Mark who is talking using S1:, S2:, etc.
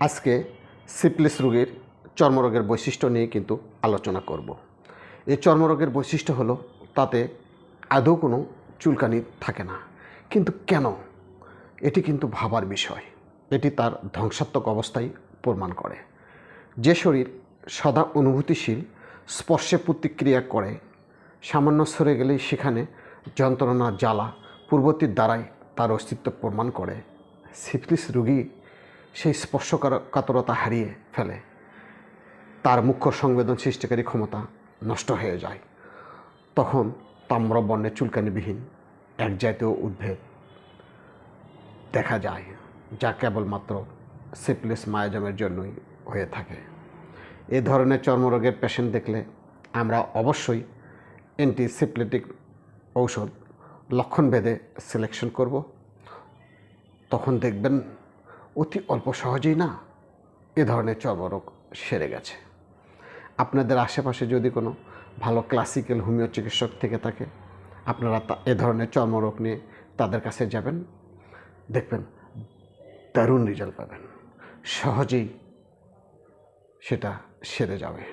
S1: আজকে সিফিলিস রোগীর চর্মরোগের বৈশিষ্ট্য নিয়ে কিন্তু আলোচনা করব। এই চর্মরোগের বৈশিষ্ট্য হলো তাতে আদৌ কোনো চুলকানি থাকে না, কিন্তু কেন? এটি কিন্তু ভাবার বিষয়। এটি তার ধ্বংসাত্মক অবস্থায় প্রমাণ করে। যে শরীর সদা অনুভূতিশীল, স্পর্শে প্রতিক্রিয়া করে, সামান্য সরে গেলেই সেখানে যন্ত্রণা, জ্বালা পূর্ববর্তীর দ্বারাই তার অস্তিত্ব প্রমাণ করে, সিফিলিস রোগী সেই স্পর্শকাতরতা হারিয়ে ফেলে। তার মুখ্য সংবেদন সৃষ্টিকারী ক্ষমতা নষ্ট হয়ে যায়। তখন তাম্রবর্ণের চুলকানিবিহীন এক জাতীয় উদ্ভিদ দেখা যায়, যা কেবলমাত্র সিফিলিস মায়োজমের জন্যই হয়ে থাকে। এই ধরনের চর্মরোগের পেশেন্ট দেখলে আমরা অবশ্যই অ্যান্টিসিফিলিটিক ঔষধ লক্ষণভেদে সিলেকশন করব। তখন দেখবেন অতি অল্প সহজেই না এ ধরনের চর্মরোগ সেরে গেছে। আপনাদের আশেপাশে যদি কোনো ভালো ক্লাসিক্যাল হোমিও চিকিৎসক থেকে থাকে, আপনারা এ ধরনের চর্মরোগ নিয়ে তাদের কাছে যাবেন, দেখবেন দারুণ রেজাল্ট পাবেন, সহজেই সেটা সেরে যাবে।